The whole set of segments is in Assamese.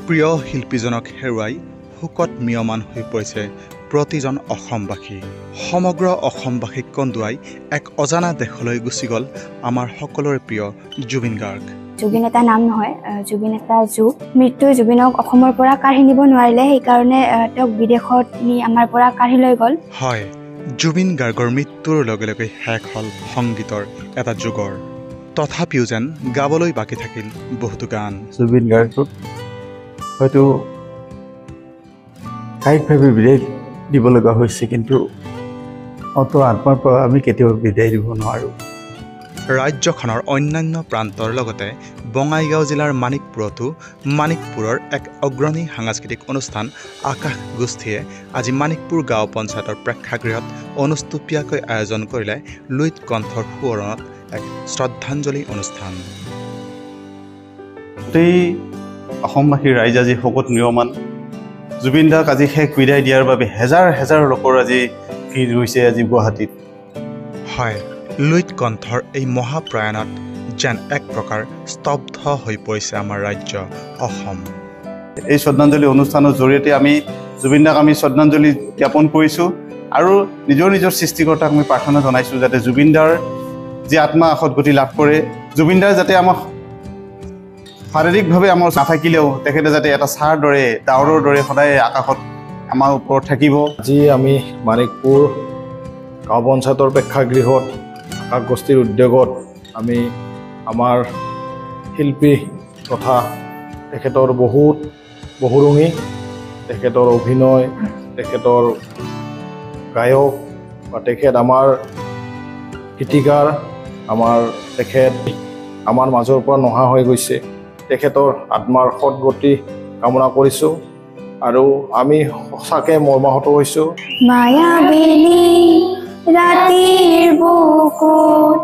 প্ৰিয় শিল্পীজনক হেৰুৱাই শোকত মিয়মান হৈ পৰিছে প্ৰতিজন অসমবাসী। সমগ্ৰ অসমবাসীক কন্দুৱাই এক অজানা দেশলৈ গুচি গ'ল আমাৰ সকলোৰে প্ৰিয় জুবিন গাৰ্গ। জুবিন এটা নাম নহয়, জুবিন এটা যুগ। মৃত্যুই জুবিনক অসমৰ পৰা কাঢ়ি নিব নোৱাৰিলে, সেইকাৰণে তেওঁক বিদেশত নি আমাৰ পৰা কাঢ়ি লৈ গ'ল। হয়, জুবিন গাৰ্গৰ মৃত্যুৰ লগে লগে শেষ হ'ল সংগীতৰ এটা যুগৰ। তথাপিও যেন গাবলৈ বাকী থাকিল বহুতো গান। জুবিন গাৰ্গক হয়তো কায়িকভাৱে বিদায় দিব লগা হৈছে, কিন্তু আত্মাৰ পৰা আমি কেতিয়াও বিদায় দিব নোৱাৰোঁ। ৰাজ্যখনৰ অন্যান্য প্ৰান্তৰ লগতে বঙাইগাঁও জিলাৰ মানিকপুৰতো মানিকপুৰৰ এক অগ্ৰণী সাংস্কৃতিক অনুষ্ঠান আকাশ গোষ্ঠীয়ে আজি মানিকপুৰ গাঁও পঞ্চায়তৰ প্ৰেক্ষাগৃহত অনুষ্টুপীয়াকৈ আয়োজন কৰিলে লুইত কণ্ঠৰ সোঁৱৰণত এক শ্ৰদ্ধাঞ্জলি অনুষ্ঠান। গোটেই অসমবাসীৰ ৰাইজ আজি শোকত নিয়মান। জুবিন দাক আজি শেষ বিদায় দিয়াৰ বাবে হেজাৰ হেজাৰ লোকৰ আজি ভিৰ হৈছে আজি গুৱাহাটীত। হয়, লুইত কণ্ঠৰ এই মহাপ্ৰয়াণত যেন এক প্ৰকাৰ স্তব্ধ হৈ পৰিছে আমাৰ ৰাজ্য অসম। এই শ্ৰদ্ধাঞ্জলি অনুষ্ঠানৰ জৰিয়তে আমি জুবিন দাক আমি শ্ৰদ্ধাঞ্জলি জ্ঞাপন কৰিছোঁ আৰু নিজৰ নিজৰ সৃষ্টিকৰ্তাক আমি প্ৰাৰ্থনা জনাইছোঁ যাতে জুবিন দাৰ যি আত্মা সদগতি লাভ কৰে। জুবিন দাৰ যাতে আমাৰ শাৰীৰিকভাৱে আমাৰ নাথাকিলেও তেখেতে যাতে এটা ছাৰ দৰে ডাৱৰৰ দৰে সদায় আকাশত আমাৰ ওপৰত থাকিব। আজি আমি মানিকপুৰ গাঁও পঞ্চায়তৰ প্ৰেক্ষাগৃহত আকাশ গোষ্ঠীৰ উদ্যোগত আমি আমাৰ শিল্পী তথা তেখেতৰ বহুৰঙী, তেখেতৰ অভিনয়, তেখেতৰ গায়ক বা তেখেত আমাৰ গীতিকাৰ, তেখেত আমাৰ মাজৰ পৰা নহা হৈ গৈছে। তেখেতৰ আত্মাৰ সদগতি কামনা কৰিছোঁ আৰু আমি সঁচাকৈ মৰ্মাহত হৈছোঁ। মায়াবিনী ৰাতিৰ বুকুত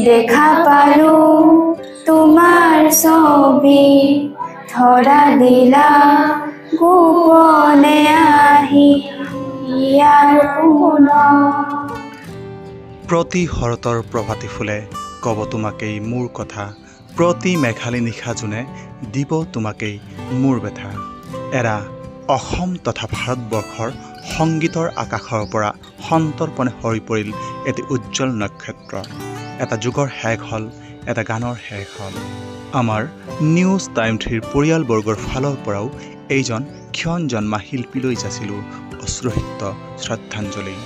দেখা পালো তোমাৰ ছবি, ধৰা দিলা গোপনে আহি ইয়াৰ প্ৰতি শৰতৰ প্ৰভাতী ফুলে ক'ব তোমাকেই মোৰ কথা, প্ৰতি মেঘালী নিশা জোনে দিব তোমাকেই মোৰ বেথা। এৰা অসম তথা ভাৰতবৰ্ষৰ সংগীতৰ আকাশৰ পৰা সন্তৰ্পণে সৰি পৰিল এটি উজ্জ্বল নক্ষত্ৰ। এটা যুগৰ শেষ হ'ল, এটা গানৰ শেষ হ'ল। আমাৰ নিউজ টাইম 3 পৰিয়ালবৰ্গৰ ফালৰ পৰাও এইজন ক্ষণ জন্মা শিল্পীলৈ যাচিলোঁ অশ্ৰুসিক্ত শ্ৰদ্ধাঞ্জলি।